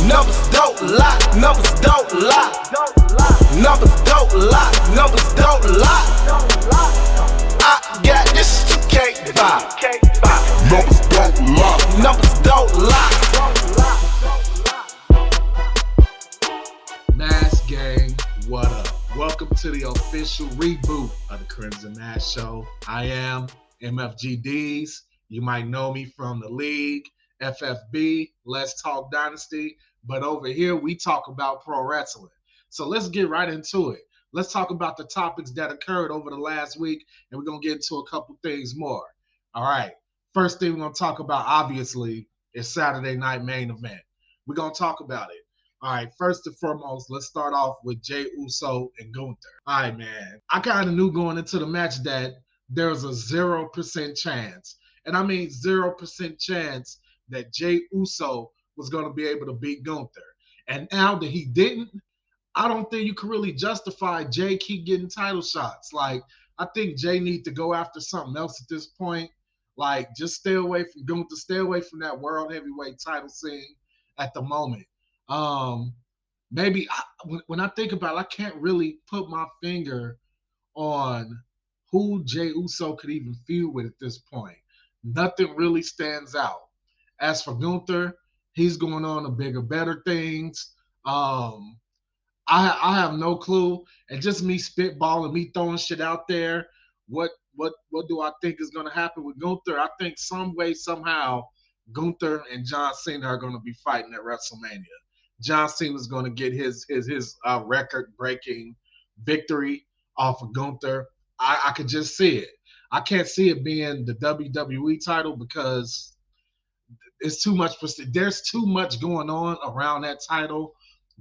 Numbers don't lie, numbers don't lie. Numbers don't lie, numbers don't lie. I got this you can't buy. Numbers don't lie, numbers don't lie. Mask Gang, what up? Welcome to the official reboot of the Crimson Mask Show. I am MFGDs. You might know me from the league, FFB, Let's Talk Dynasty. But over here, we talk about pro wrestling. So let's get right into it. Let's talk about the topics that occurred over the last week, and we're going to get into a couple things more. All right. First thing we're going to talk about, obviously, is Saturday Night Main Event. We're going to talk about it. All right, first and foremost, let's start off with Jey Uso and Gunther. All right, man. I kind of knew going into the match that there was a 0% chance, and I mean 0% chance that Jey Uso was going to be able to beat Gunther. And now that he didn't, I don't think you can really justify Jey keep getting title shots. Like, I think Jey need to go after something else at this point. Like, just stay away from Gunther, stay away from that world heavyweight title scene at the moment. Maybe when I think about it, I can't really put my finger on who Jey Uso could even feud with at this point. Nothing really stands out. As for Gunther, he's going on to bigger, better things. I have no clue. And just me spitballing, me throwing shit out there. What do I think is going to happen with Gunther? I think some way, somehow, Gunther and John Cena are going to be fighting at WrestleMania. John Cena is going to get his record-breaking victory off of Gunther. I could just see it. I can't see it being the WWE title because it's too much. There's too much going on around that title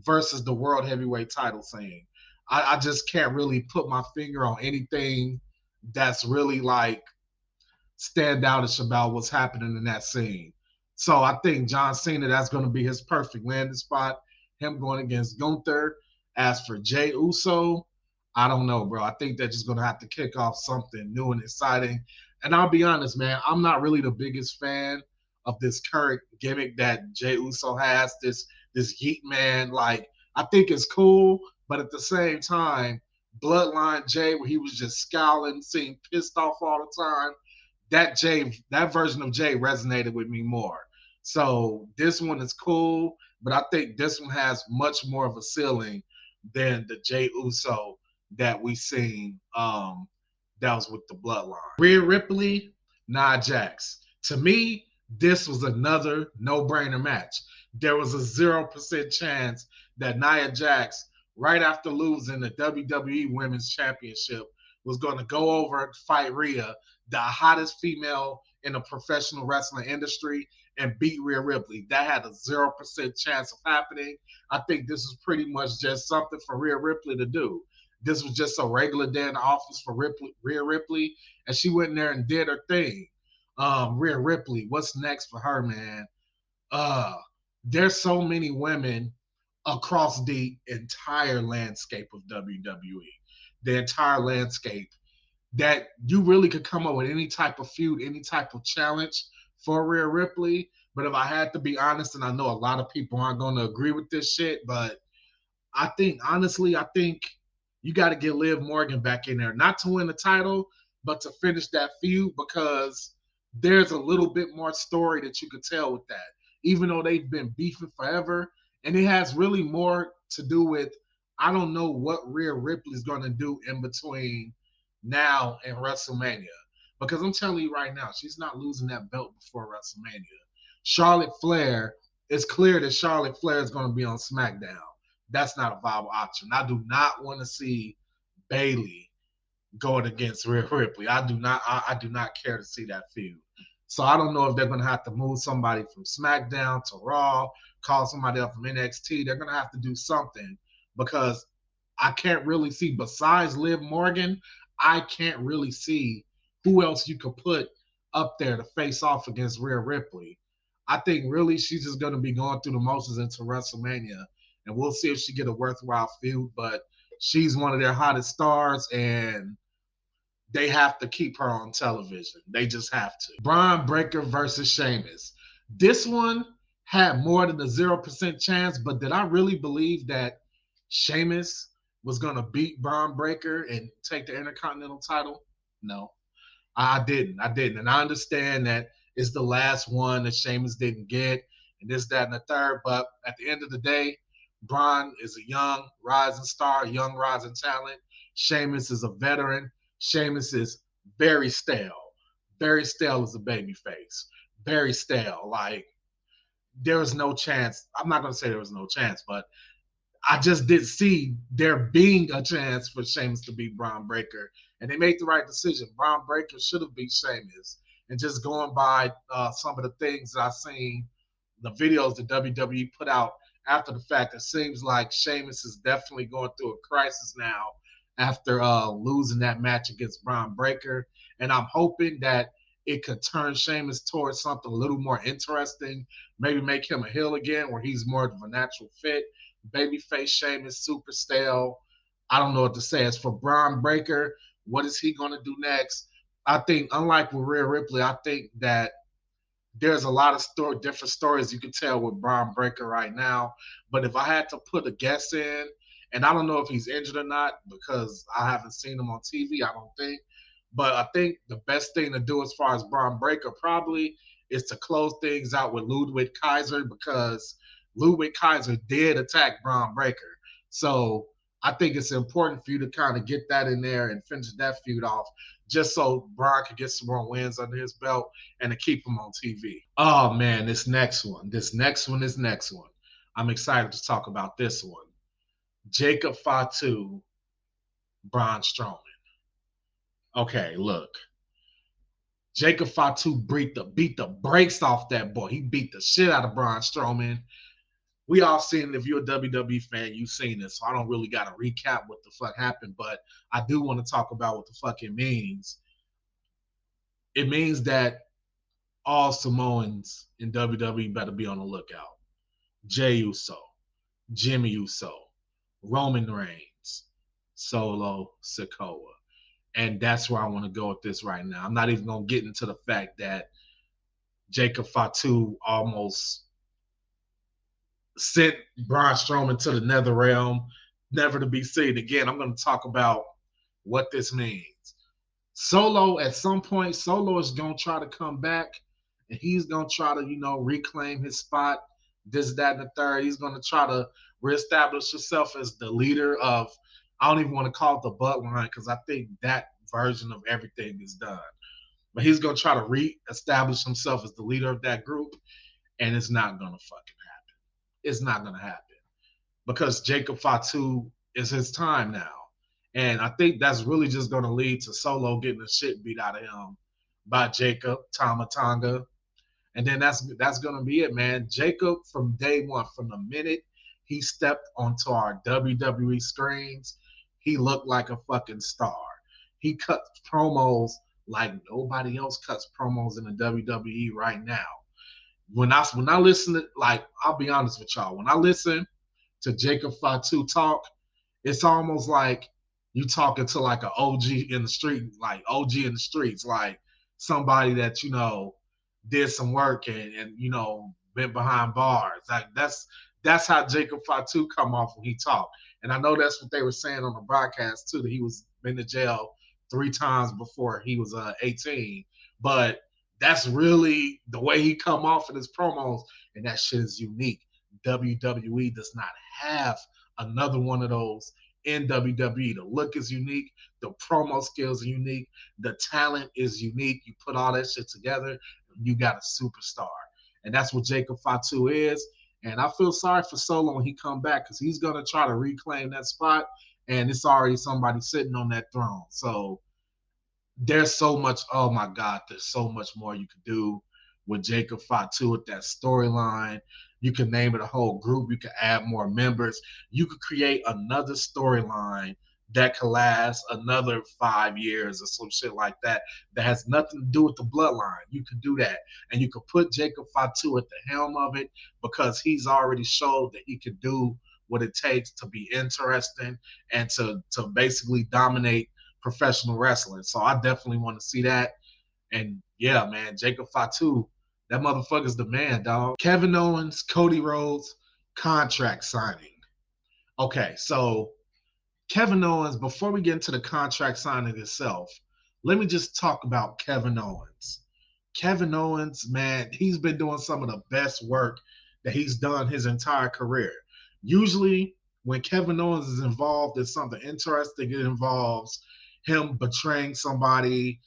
versus the World Heavyweight title scene. I just can't really put my finger on anything that's really like standoutish about what's happening in that scene. So I think John Cena, that's going to be his perfect landing spot, him going against Gunther. As for Jey Uso, I don't know, bro. I think they're just going to have to kick off something new and exciting. And I'll be honest, man, I'm not really the biggest fan of this current gimmick that Jey Uso has, this Yeet Man. Like, I think it's cool, but at the same time, Bloodline Jey, where he was just scowling, seemed pissed off all the time, that version of Jey resonated with me more. So this one is cool, but I think this one has much more of a ceiling than the Jey Uso that we seen that was with the Bloodline. Rhea Ripley, Nia Jax. To me, this was another no-brainer match. There was a 0% chance that Nia Jax, right after losing the WWE Women's Championship, was going to go over and fight Rhea, the hottest female in the professional wrestling industry, and beat Rhea Ripley. That had a 0% chance of happening. I think this is pretty much just something for Rhea Ripley to do. This was just a regular day in the office for Rhea Ripley, and she went in there and did her thing. Rhea Ripley, what's next for her, man? There's so many women across the entire landscape of WWE, the entire landscape, that you really could come up with any type of feud, any type of challenge for Rhea Ripley. But if I had to be honest, and I know a lot of people aren't going to agree with this shit, but I think you got to get Liv Morgan back in there, not to win the title, but to finish that feud, because there's a little bit more story that you could tell with that, even though they've been beefing forever. And it has really more to do with, I don't know what Rhea Ripley's going to do in between now and WrestleMania. Because I'm telling you right now, she's not losing that belt before WrestleMania. Charlotte Flair, it's clear that Charlotte Flair is going to be on SmackDown. That's not a viable option. I do not want to see Bayley going against Rhea Ripley. I do not care to see that feud. So I don't know if they're going to have to move somebody from SmackDown to Raw, call somebody up from NXT. They're going to have to do something, because I can't really see, besides Liv Morgan, I can't really see who else you could put up there to face off against Rhea Ripley. I think really she's just going to be going through the motions into WrestleMania, and we'll see if she get a worthwhile feud, but she's one of their hottest stars, and they have to keep her on television. They just have to. Bron Breakker versus Sheamus. This one had more than a 0% chance, but did I really believe that Sheamus was going to beat Bron Breakker and take the Intercontinental title? No, I didn't. And I understand that it's the last one that Sheamus didn't get, and this, that, and the third. But at the end of the day, Bron is a young rising star, young rising talent. Sheamus is a veteran. Sheamus is very stale. Very stale as a babyface. Very stale. Like, there was no chance. I'm not going to say there was no chance, but I just didn't see there being a chance for Sheamus to beat Bron Breakker. And they made the right decision. Bron Breakker should have beat Sheamus. And just going by some of the things that I've seen, the videos that WWE put out after the fact, it seems like Sheamus is definitely going through a crisis now after losing that match against Bron Breakker. And I'm hoping that it could turn Sheamus towards something a little more interesting, maybe make him a heel again where he's more of a natural fit. Babyface Sheamus, super stale. I don't know what to say. As for Bron Breakker, what is he going to do next? I think, unlike with Rhea Ripley, I think that there's a lot of different stories you can tell with Bron Breakker right now. But if I had to put a guess in, and I don't know if he's injured or not because I haven't seen him on TV, I don't think. But I think the best thing to do as far as Bron Breakker probably is to close things out with Ludwig Kaiser, because Ludwig Kaiser did attack Bron Breakker. So I think it's important for you to kind of get that in there and finish that feud off, just so Bron could get some more wins under his belt and to keep him on TV. Oh, man, this next one. I'm excited to talk about this one. Jacob Fatu, Braun Strowman. Okay, look. Jacob Fatu beat the brakes off that boy. He beat the shit out of Braun Strowman. We all seen it. If you're a WWE fan, you've seen this. So I don't really got to recap what the fuck happened, but I do want to talk about what the fuck it means. It means that all Samoans in WWE better be on the lookout. Jey Uso, Jimmy Uso, Roman Reigns, Solo Sikoa. And that's where I want to go with this right now. I'm not even going to get into the fact that Jacob Fatu almost sent Braun Strowman to the nether realm, never to be seen again. I'm going to talk about what this means. Solo, at some point, Solo is going to try to come back, and he's going to try to, reclaim his spot, this, that, and the third. He's going to try to reestablish himself as the leader of, I don't even want to call it the bloodline, because I think that version of everything is done. But he's going to try to reestablish himself as the leader of that group, and it's not going to fucking happen. It's not going to happen, because Jacob Fatu is his time now. And I think that's really just going to lead to Solo getting the shit beat out of him by Jacob Tama Tonga. And then that's going to be it, man. Jacob, from day one, from the minute he stepped onto our WWE screens, he looked like a fucking star. He cut promos like nobody else cuts promos in the WWE right now. When I listen to, like, I'll be honest with y'all, when I listen to Jacob Fatu talk, it's almost like you talking to like an OG in the street, like OG in the streets, like somebody that, did some work and been behind bars. Like that's how Jacob Fatu come off when he talk. And I know that's what they were saying on the broadcast too, that he was been to jail 3 times before he was 18. But that's really the way he come off in his promos, and that shit is unique. WWE does not have another one of those in WWE. The look is unique. The promo skills are unique. The talent is unique. You put all that shit together, you got a superstar. And that's what Jacob Fatu is. And I feel sorry for Solo when he come back, because he's going to try to reclaim that spot, and it's already somebody sitting on that throne. So there's so much, oh my God, there's so much more you could do with Jacob Fatu with that storyline. You can name it a whole group. You can add more members. You could create another storyline that could last another 5 years or some shit like that has nothing to do with the bloodline. You could do that. And you could put Jacob Fatu at the helm of it, because he's already showed that he could do what it takes to be interesting and to basically dominate professional wrestling. So I definitely want to see that. And yeah, man, Jacob Fatu, That motherfucker's the man, dog. Kevin Owens, Cody Rhodes, contract signing. Okay, so Kevin Owens, before we get into the contract signing itself, let me just talk about Kevin Owens. Kevin Owens, man, he's been doing some of the best work that he's done his entire career. Usually, when Kevin Owens is involved in something interesting, it involves him betraying somebody,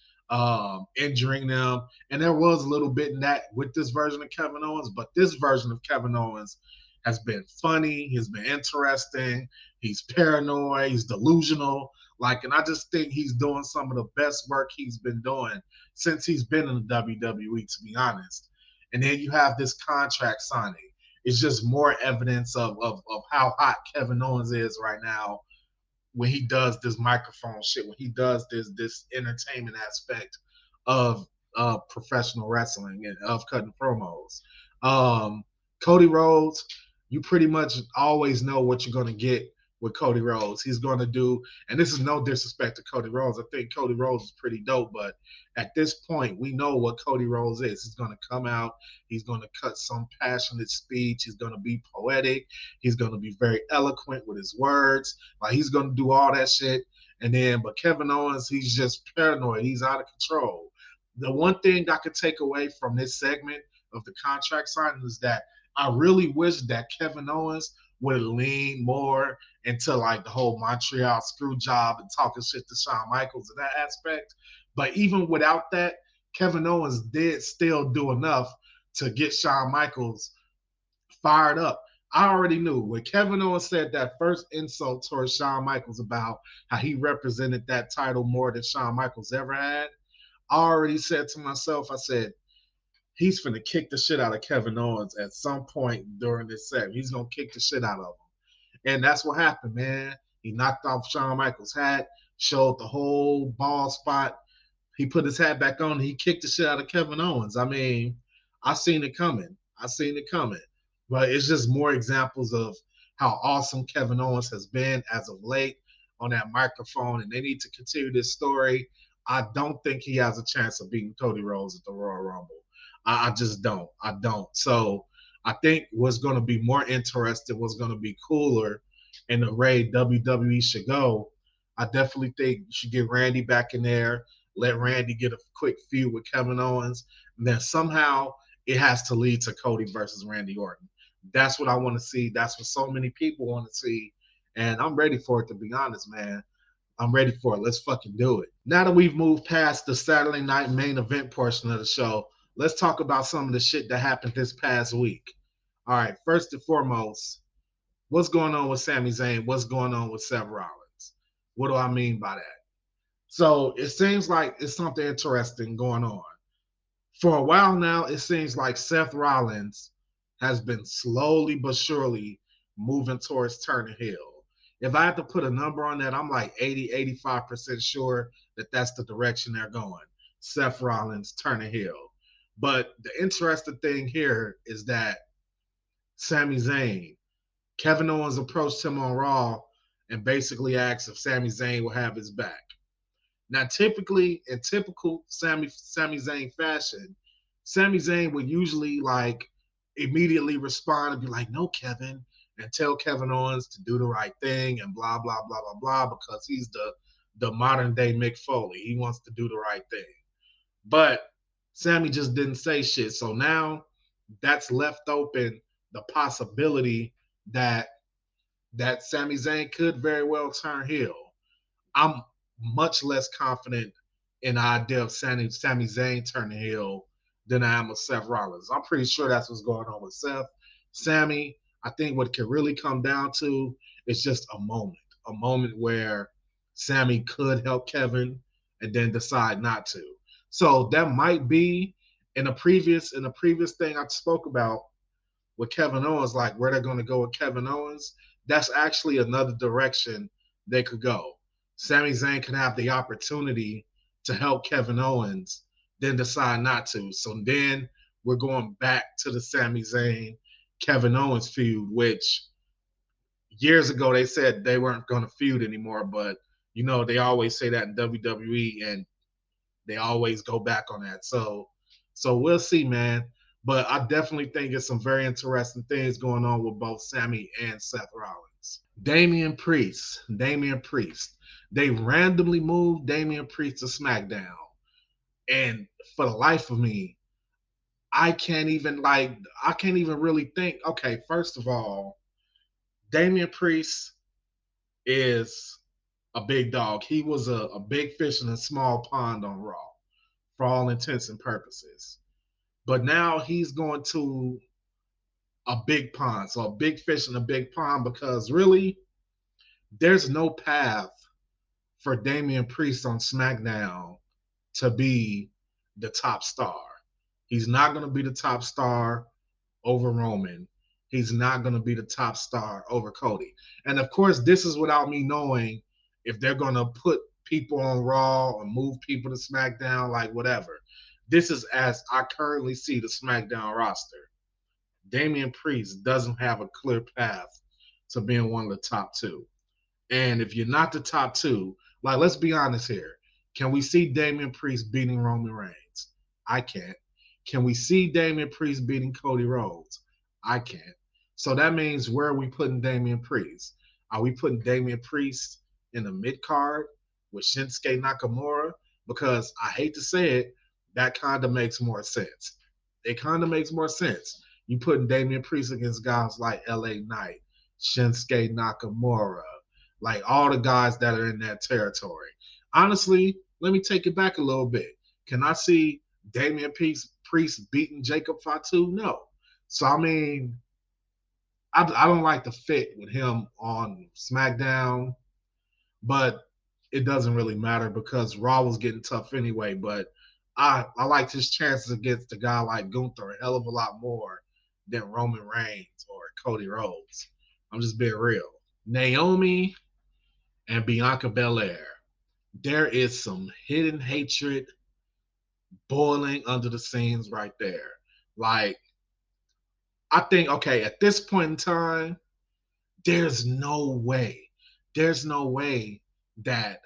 injuring them. And there was a little bit in that with this version of Kevin Owens, but this version of Kevin Owens has been funny, he's been interesting, he's paranoid, he's delusional. Like, and I just think he's doing some of the best work he's been doing since he's been in the WWE, to be honest. And then you have this contract signing. It's just more evidence of how hot Kevin Owens is right now when he does this microphone shit, when he does this entertainment aspect of professional wrestling and of cutting promos. Cody Rhodes, you pretty much always know what you're going to get with Cody Rhodes. He's going to do, and this is no disrespect to Cody Rhodes. I think Cody Rhodes is pretty dope, but at this point, we know what Cody Rhodes is. He's going to come out. He's going to cut some passionate speech. He's going to be poetic. He's going to be very eloquent with his words. Like, he's going to do all that shit. And then, but Kevin Owens, he's just paranoid. He's out of control. The one thing I could take away from this segment of the contract signing is that I really wish that Kevin Owens would have leaned more into like the whole Montreal screw job and talking shit to Shawn Michaels in that aspect. But even without that, Kevin Owens did still do enough to get Shawn Michaels fired up. I already knew when Kevin Owens said that first insult towards Shawn Michaels about how he represented that title more than Shawn Michaels ever had. I already said to myself, I said, he's finna kick the shit out of Kevin Owens at some point during this segment. He's gonna kick the shit out of him. And that's what happened, man. He knocked off Shawn Michaels' hat, showed the whole ball spot. He put his hat back on and he kicked the shit out of Kevin Owens. I mean, I seen it coming. But it's just more examples of how awesome Kevin Owens has been as of late on that microphone, and they need to continue this story. I don't think he has a chance of beating Cody Rhodes at the Royal Rumble. I just don't. So I think what's going to be more interesting, what's going to be cooler, and the way WWE should go, I definitely think you should get Randy back in there, let Randy get a quick feud with Kevin Owens, and then somehow it has to lead to Cody versus Randy Orton. That's what I want to see. That's what so many people want to see, and I'm ready for it, to be honest, man. I'm ready for it. Let's fucking do it. Now that we've moved past the Saturday night main event portion of the show, let's talk about some of the shit that happened this past week. All right, first and foremost, what's going on with Sami Zayn? What's going on with Seth Rollins? What do I mean by that? So it seems like it's something interesting going on. For a while now, it seems like Seth Rollins has been slowly but surely moving towards turning heel. If I had to put a number on that, I'm like 85% sure that that's the direction they're going. Seth Rollins turning heel. But the interesting thing here is that Sami Zayn, Kevin Owens approached him on Raw and basically asked if Sami Zayn will have his back. Now, typically, in typical Sami Zayn fashion, Sami Zayn would usually like immediately respond and be like, "No, Kevin," and tell Kevin Owens to do the right thing and blah, blah, blah, blah, blah, because he's the modern day Mick Foley. He wants to do the right thing. But Sami just didn't say shit. So now that's left open the possibility that Sami Zayn could very well turn heel. I'm much less confident in the idea of Sami Zayn turning heel than I am with Seth Rollins. I'm pretty sure that's what's going on with Seth. Sami, I think what can really come down to is just a moment where Sami could help Kevin and then decide not to. So that might be in a previous thing I spoke about with Kevin Owens, like where they're going to go with Kevin Owens. That's actually another direction they could go. Sami Zayn can have the opportunity to help Kevin Owens, then decide not to. So then we're going back to the Sami Zayn Kevin Owens feud, which years ago they said they weren't going to feud anymore, but you know they always say that in WWE and they always go back on that. So we'll see, man. But I definitely think it's some very interesting things going on with both Sami and Seth Rollins. Damian Priest. They randomly moved Damian Priest to SmackDown. And for the life of me, I can't even really think. Okay, first of all, Damian Priest is a big dog. He was a big fish in a small pond on Raw, for all intents and purposes. But now he's going to a big pond, so a big fish in a big pond, because really, there's no path for Damian Priest on SmackDown to be the top star. He's not going to be the top star over Roman. He's not going to be the top star over Cody. And of course, this is without me knowing if they're going to put people on Raw or move people to SmackDown, like whatever. This is as I currently see the SmackDown roster. Damian Priest doesn't have a clear path to being one of the top two. And if you're not the top two, like, let's be honest here. Can we see Damian Priest beating Roman Reigns? I can't. Can we see Damian Priest beating Cody Rhodes? I can't. So that means, where are we putting Damian Priest? Are we putting Damian Priest in the mid card with Shinsuke Nakamura? Because I hate to say it, that kind of makes more sense. It kind of makes more sense. You putting Damian Priest against guys like LA Knight, Shinsuke Nakamura, like all the guys that are in that territory. Honestly, let me take it back a little bit. Can I see Damian Priest beating Jacob Fatu? No. So, I mean, I don't like the fit with him on SmackDown, but it doesn't really matter because Raw was getting tough anyway. But I liked his chances against a guy like Gunther a hell of a lot more than Roman Reigns or Cody Rhodes. I'm just being real. Naomi and Bianca Belair. There is some hidden hatred boiling under the scenes right there. Like, I think, okay, at this point in time, there's no way that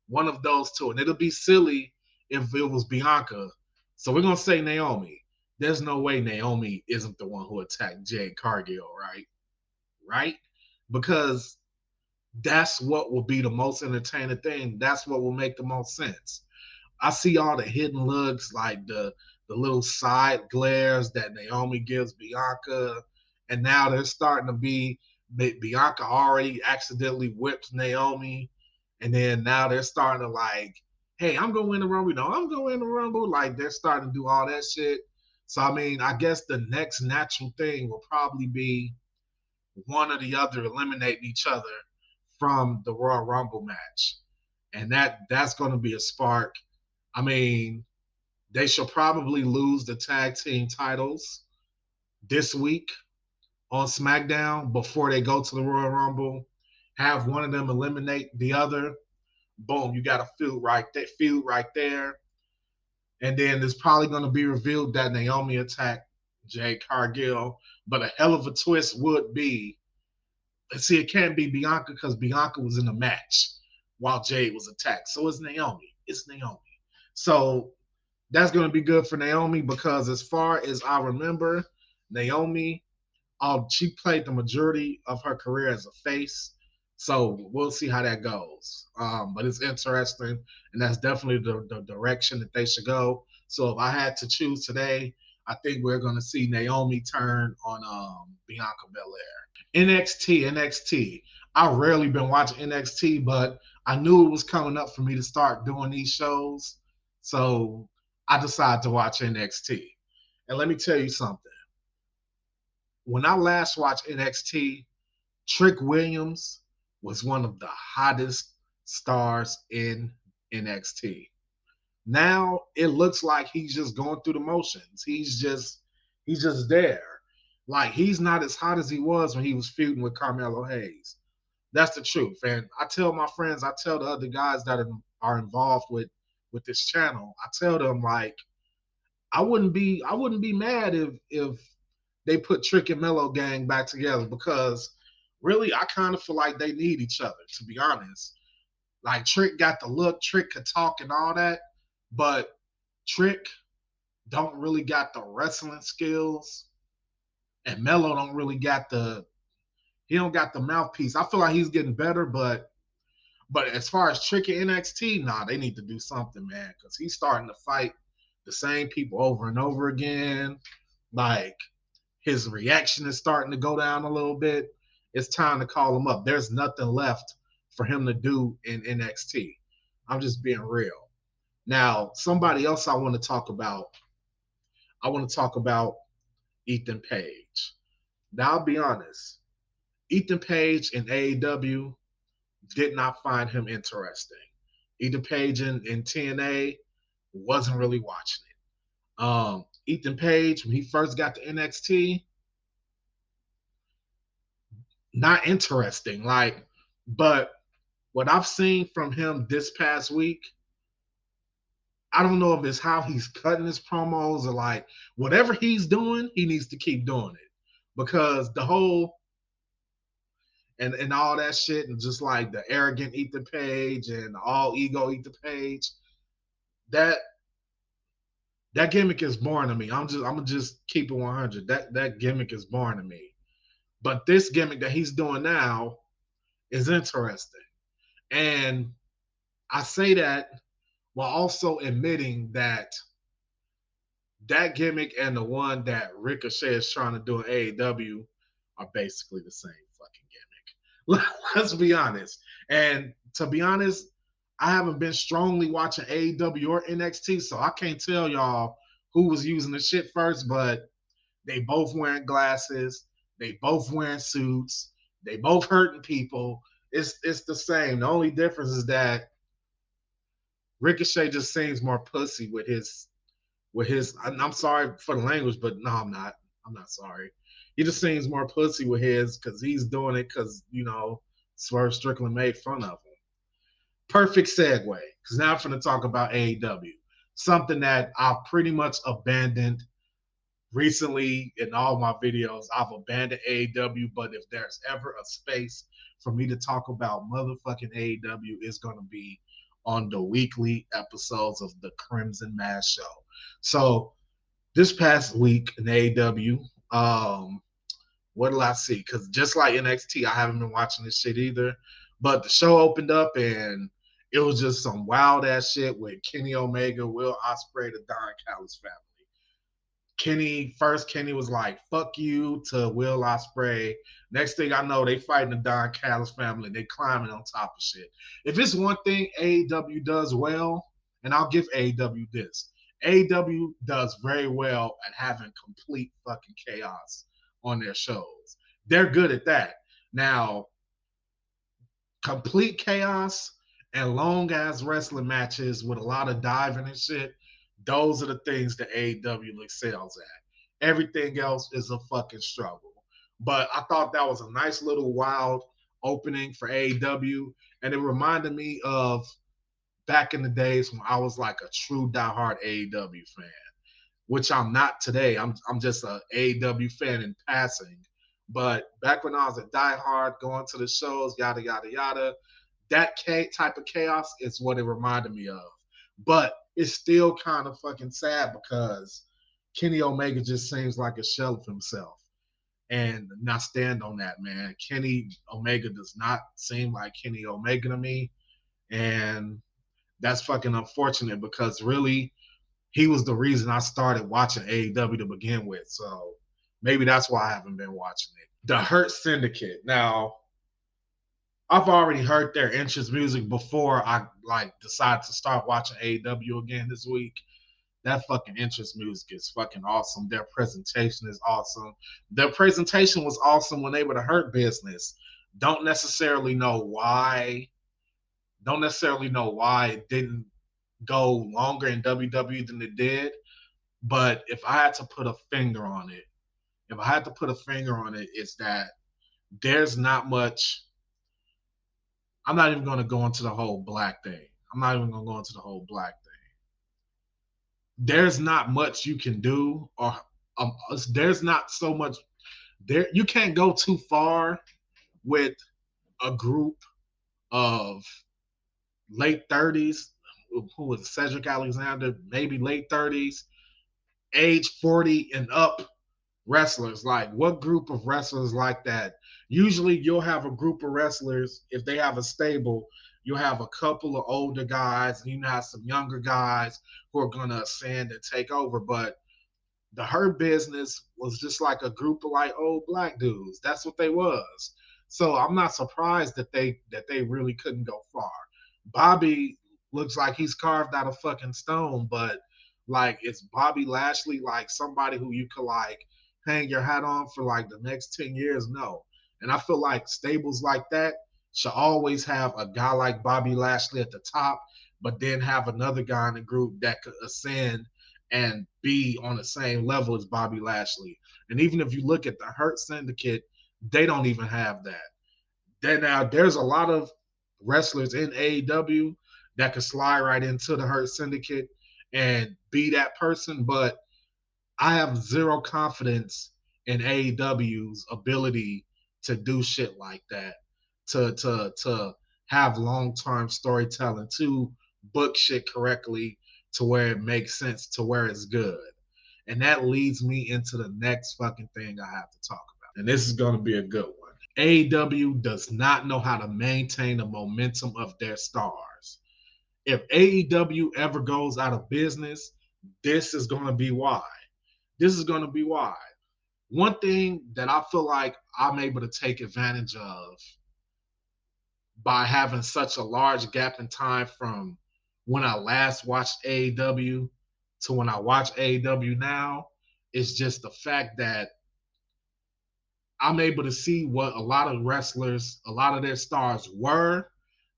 one of those two, and it'll be silly if it was Bianca. So we're going to say Naomi. There's no way Naomi isn't the one who attacked Jade Cargill, right? Right? Because that's what will be the most entertaining thing. That's what will make the most sense. I see all the hidden looks, like the little side glares that Naomi gives Bianca, and now they're starting to be Bianca already accidentally whipped Naomi, and then now they're starting to like, hey, I'm gonna win the Rumble. No, I'm gonna win the Rumble. Like, they're starting to do all that shit. So I mean, I guess the next natural thing will probably be one or the other eliminating each other from the Royal Rumble match, and that's going to be a spark. I mean, they should probably lose the tag team titles this week on SmackDown before they go to the Royal Rumble. Have one of them eliminate the other. Boom, you got a feud right there. And then it's probably going to be revealed that Naomi attacked Jade Cargill. But a hell of a twist would be, see, it can't be Bianca because Bianca was in the match while Jade was attacked. So it's Naomi. So that's going to be good for Naomi because, as far as I remember, Naomi, she played the majority of her career as a face. So we'll see how that goes. But it's interesting, and that's definitely the direction that they should go. So if I had to choose today, I think we're going to see Naomi turn on Bianca Belair. NXT. I rarely been watching NXT, but I knew it was coming up for me to start doing these shows. So I decided to watch NXT. And let me tell you something. When I last watched NXT, Trick Williams was one of the hottest stars in NXT. Now it looks like he's just going through the motions. He's just there. Like, he's not as hot as he was when he was feuding with Carmelo Hayes. That's the truth. And I tell my friends, I tell the other guys that are involved with this channel, I tell them, like, I wouldn't be mad if they put Trick and Mello Gang back together, because really I kind of feel like they need each other, to be honest. Like, Trick got the look, Trick could talk and all that, but Trick don't really got the wrestling skills, and Melo don't really got he don't got the mouthpiece. I feel like he's getting better, but as far as tricking NXT, nah, they need to do something, man, because he's starting to fight the same people over and over again. Like, his reaction is starting to go down a little bit. It's time to call him up. There's nothing left for him to do in NXT. I'm just being real. Now, somebody else I want to talk about. I want to talk about Ethan Page. Now, I'll be honest. Ethan Page in AEW did not find him interesting. Ethan Page in TNA wasn't really watching it. Ethan Page, when he first got to NXT, not interesting. But what I've seen from him this past week, I don't know if it's how he's cutting his promos or whatever he's doing, he needs to keep doing it. Because the whole and all that shit, and just the arrogant Ethan Page and all ego Ethan Page, that gimmick is boring to me. I'm gonna just keep it 100. That gimmick is boring to me. But this gimmick that he's doing now is interesting. And I say that while also admitting that gimmick and the one that Ricochet is trying to do in AEW are basically the same fucking gimmick. Let's be honest. And to be honest, I haven't been strongly watching AEW or NXT, so I can't tell y'all who was using the shit first, but they both wearing glasses. They both wearing suits. They both hurting people. It's the same. The only difference is that Ricochet just seems more pussy with his. I'm sorry for the language, but no, I'm not. I'm not sorry. He just seems more pussy with his because he's doing it because Swerve Strickland made fun of him. Perfect segue, because now I'm going to talk about AEW, something that I've pretty much abandoned recently in all my videos. I've abandoned AEW, but if there's ever a space for me to talk about motherfucking AEW, it's going to be on the weekly episodes of the Crimson Mass Show. So this past week in AEW, what did I see? Because just like NXT, I haven't been watching this shit either. But the show opened up and it was just some wild ass shit with Kenny Omega, Will Ospreay, the Don Callis family. Kenny was like, fuck you to Will Ospreay. Next thing I know, they fighting the Don Callis family. They climbing on top of shit. If it's one thing AEW does well, and I'll give AEW this, AEW does very well at having complete fucking chaos on their shows. They're good at that. Now, complete chaos and long ass wrestling matches with a lot of diving and shit, those are the things that AEW excels at. Everything else is a fucking struggle. But I thought that was a nice little wild opening for AEW, and it reminded me of back in the days when I was like a true diehard AEW fan, which I'm not today. I'm just a AEW fan in passing. But back when I was a diehard, going to the shows, yada, yada, yada, that type of chaos is what it reminded me of. But it's still kind of fucking sad because Kenny Omega just seems like a shell of himself. And not stand on that, man. Kenny Omega does not seem like Kenny Omega to me. And that's fucking unfortunate because really he was the reason I started watching AEW to begin with. So maybe that's why I haven't been watching it. The Hurt Syndicate. Now, I've already heard their entrance music before I decided to start watching AEW again this week. That fucking entrance music is fucking awesome. Their presentation is awesome. Their presentation was awesome when they were the Hurt Business. Don't necessarily know why it didn't go longer in WWE than it did. But if I had to put a finger on it, it's that there's not much. I'm not even going to go into the whole black thing. There's not much you can do, or there's not so much there. You can't go too far with a group of late 30s. Who was Cedric Alexander? Maybe late 30s. age 40 and up wrestlers. Like, what group of wrestlers like that? Usually you'll have a group of wrestlers, if they have a stable, you'll have a couple of older guys, and you have some younger guys who are going to ascend and take over. But the Hurt Business was just like a group of like old black dudes. That's what they was. So I'm not surprised that they really couldn't go far. Bobby looks like he's carved out of fucking stone, but like, it's Bobby Lashley like somebody who you could like hang your hat on for like the next 10 years? No. And I feel like stables like that should always have a guy like Bobby Lashley at the top, but then have another guy in the group that could ascend and be on the same level as Bobby Lashley. And even if you look at the Hurt Syndicate, they don't even have that. Now, there's a lot of wrestlers in AEW that could slide right into the Hurt Syndicate and be that person, but I have zero confidence in AEW's ability to do shit like that, to have long-term storytelling, to book shit correctly to where it makes sense, to where it's good. And that leads me into the next fucking thing I have to talk about. And this is going to be a good one. AEW does not know how to maintain the momentum of their stars. If AEW ever goes out of business, this is going to be why. This is going to be why. One thing that I feel like I'm able to take advantage of by having such a large gap in time from when I last watched AEW to when I watch AEW now is just the fact that I'm able to see what a lot of wrestlers, a lot of their stars were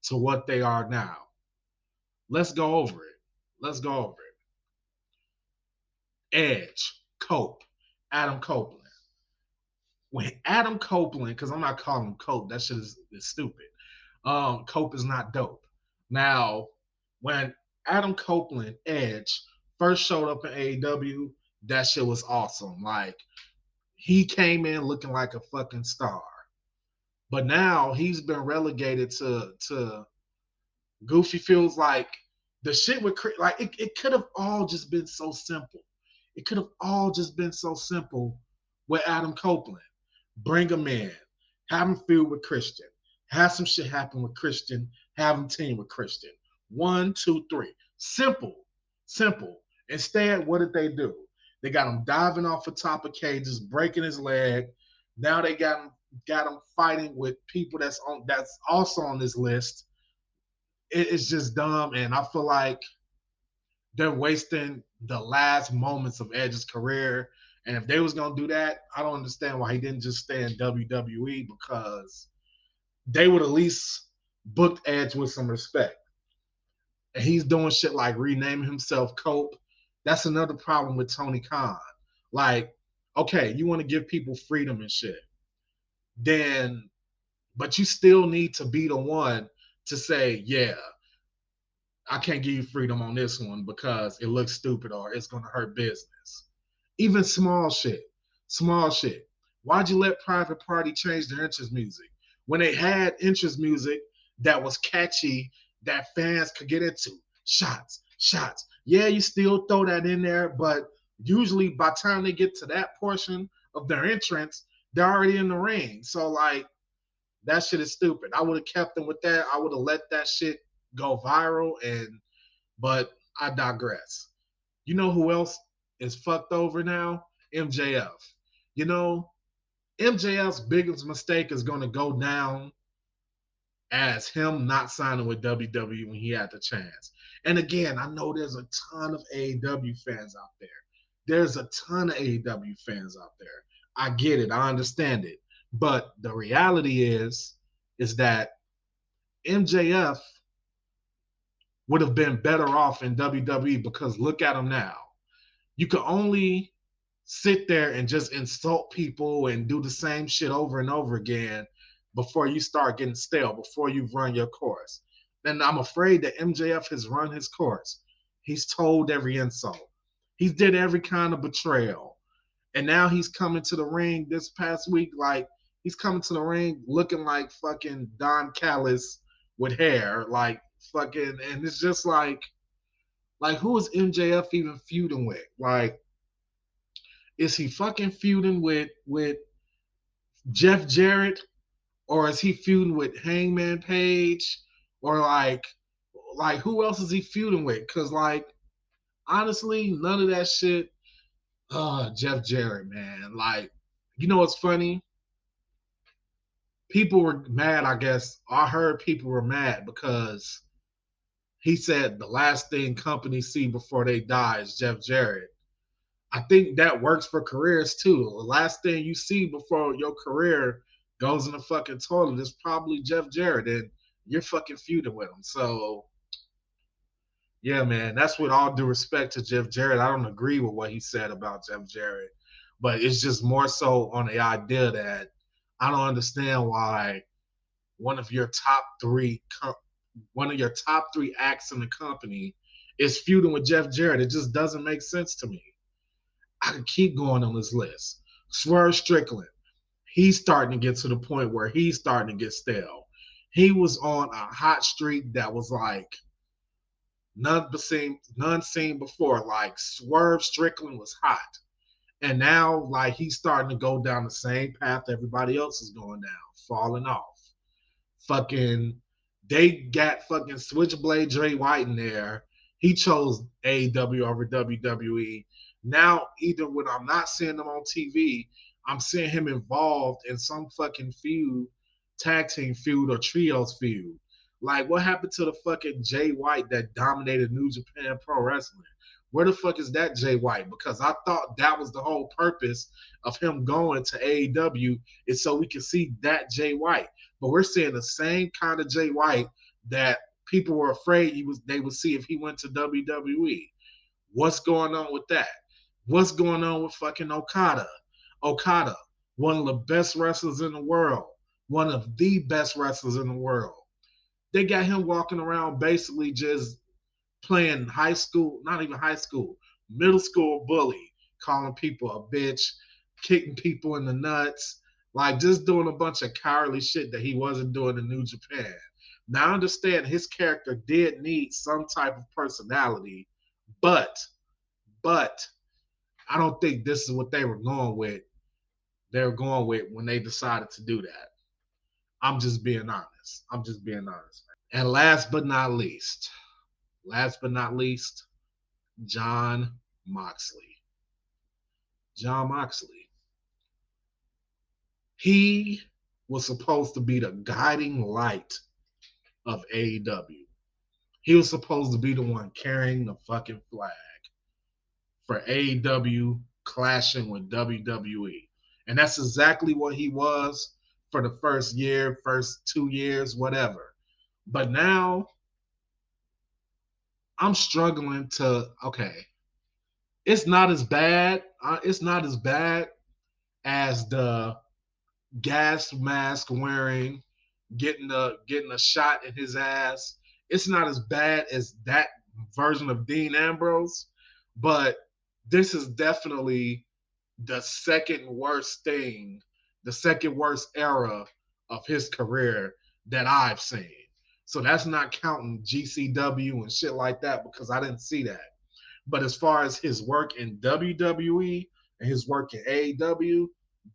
to what they are now. Let's go over it. Let's go over it. Edge, Cope, Adam Copeland. When Adam Copeland, because I'm not calling him Cope, that shit is stupid. Cope is not dope. Now, when Adam Copeland, Edge, first showed up in AEW, that shit was awesome. Like, he came in looking like a fucking star. But now he's been relegated to Goofy. Feels like the shit with, like, it could have all just been so simple. It could have all just been so simple with Adam Copeland. Bring him in, have him feud with Christian, have some shit happen with Christian, have him team with Christian. 1, 2, 3. Simple. Simple. Instead, what did they do? They got him diving off the top of cages, breaking his leg. Now they got him fighting with people that's also on this list. It's just dumb, and I feel like they're wasting the last moments of Edge's career. And if they was gonna do that, I don't understand why he didn't just stay in WWE, because they would at least booked Edge with some respect. And he's doing shit like renaming himself Cope. That's another problem with Tony Khan. Like, okay, you want to give people freedom and shit, then, but you still need to be the one to say, yeah, I can't give you freedom on this one because it looks stupid or it's gonna hurt business. Even small shit. Small shit. Why'd you let Private Party change their entrance music when they had entrance music that was catchy that fans could get into? Shots, shots. Yeah, you still throw that in there, but usually by the time they get to that portion of their entrance, they're already in the ring. So, like, that shit is stupid. I would have kept them with that. I would have let that shit go viral, but I digress. You know who else is fucked over now? MJF. You know, MJF's biggest mistake is going to go down as him not signing with WWE when he had the chance. And again, I know there's a ton of AEW fans out there. There's a ton of AEW fans out there. I get it. I understand it. But the reality is that MJF would have been better off in WWE, because look at him now. You can only sit there and just insult people and do the same shit over and over again before you start getting stale, before you've run your course. And I'm afraid that MJF has run his course. He's told every insult. He's did every kind of betrayal. And now he's coming to the ring this past week, like, he's coming to the ring looking like fucking Don Callis with hair, like fucking, and it's just like who is MJF even feuding with? Like, Is he fucking feuding with Jeff Jarrett, or is he feuding with Hangman Page, or like who else is he feuding with? Because like honestly, none of that shit. Jeff Jarrett, man. Like, you know what's funny? People were mad, I guess. I heard people were mad because he said the last thing companies see before they die is Jeff Jarrett. I think that works for careers too. The last thing you see before your career goes in the fucking toilet is probably Jeff Jarrett, and you're fucking feuding with him. So, yeah, man, that's with all due respect to Jeff Jarrett. I don't agree with what he said about Jeff Jarrett, but it's just more so on the idea that I don't understand why one of your top three acts in the company is feuding with Jeff Jarrett. It just doesn't make sense to me. I could keep going on this list. Swerve Strickland, he's starting to get to the point where he's starting to get stale. He was on a hot streak that was like none seen before. Like Swerve Strickland was hot. And now like he's starting to go down the same path everybody else is going down, falling off. Fucking they got fucking Switchblade Jay White in there. He chose AEW over WWE. Now, either when I'm not seeing him on TV, I'm seeing him involved in some fucking feud, tag team feud or trios feud. Like, what happened to the fucking Jay White that dominated New Japan Pro Wrestling? Where the fuck is that Jay White? Because I thought that was the whole purpose of him going to AEW is so we can see that Jay White. But we're seeing the same kind of Jay White that people were afraid they would see if he went to WWE. What's going on with that? What's going on with fucking Okada? Okada, one of the best wrestlers in the world. One of the best wrestlers in the world. They got him walking around basically just playing high school, not even high school, middle school bully, calling people a bitch, kicking people in the nuts, like just doing a bunch of cowardly shit that he wasn't doing in New Japan. Now I understand his character did need some type of personality, but I don't think this is what they were going with. They were going with when they decided to do that. I'm just being honest. And last but not least, Jon Moxley. Jon Moxley. He was supposed to be the guiding light of AEW. He was supposed to be the one carrying the fucking flag for AEW clashing with WWE. And that's exactly what he was for the first year, first 2 years, whatever. But now I'm struggling to, okay, it's not as bad. It's not as bad as the gas mask wearing, getting a shot in his ass. It's not as bad as that version of Dean Ambrose, but this is definitely the second worst era of his career that I've seen. So that's not counting GCW and shit like that because I didn't see that. But as far as his work in WWE and his work in AEW,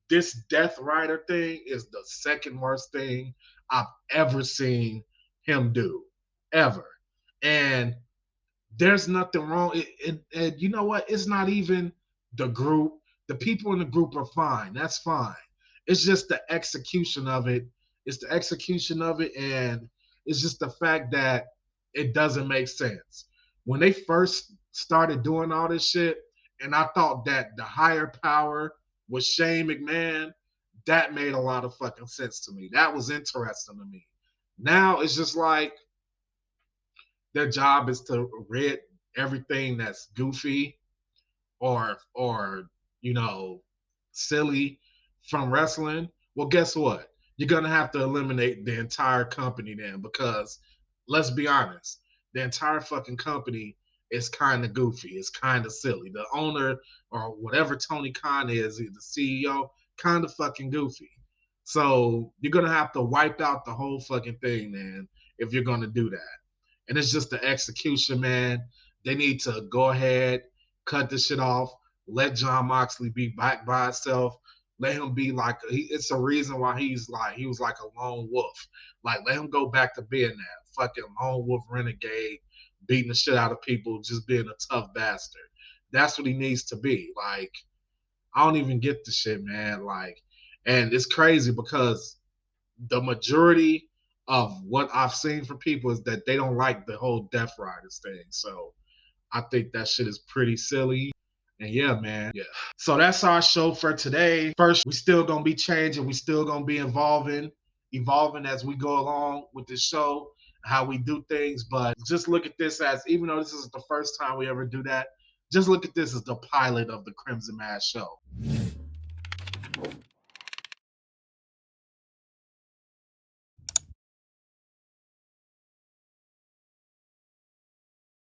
this Death Rider thing is the second worst thing I've ever seen him do, ever. And there's nothing wrong. And you know what? It's not even the group. The people in the group are fine. That's fine. It's just the execution of it. It's the execution of it, and it's just the fact that it doesn't make sense. When they first started doing all this shit, and I thought that the higher power was Shane McMahon, that made a lot of fucking sense to me. That was interesting to me. Now it's just like their job is to rid everything that's goofy or you know silly from wrestling. Well, guess what? You're gonna have to eliminate the entire company then, because let's be honest, the entire fucking company is kind of goofy. It's kind of silly. The owner or whatever Tony Khan is, the CEO, kind of fucking goofy. So you're gonna have to wipe out the whole fucking thing, man, if you're gonna do that. And it's just the execution, man. They need to go ahead, cut this shit off, Let Jon Moxley be back by himself. Let him be like, it's a reason why he was like a lone wolf. Like, let him go back to being that fucking lone wolf renegade, beating the shit out of people, just being a tough bastard. That's what he needs to be. Like, I don't even get the shit, man. Like, and it's crazy because the majority of what I've seen from people is that they don't like the whole Death Riders thing. So I think that shit is pretty silly. And yeah, man. Yeah. So that's our show for today. First, we still gonna be changing. We still gonna be evolving as we go along with this show, how we do things. But just look at this as, even though this is the first time we ever do that, just look at this as the pilot of the Crimson Mass show.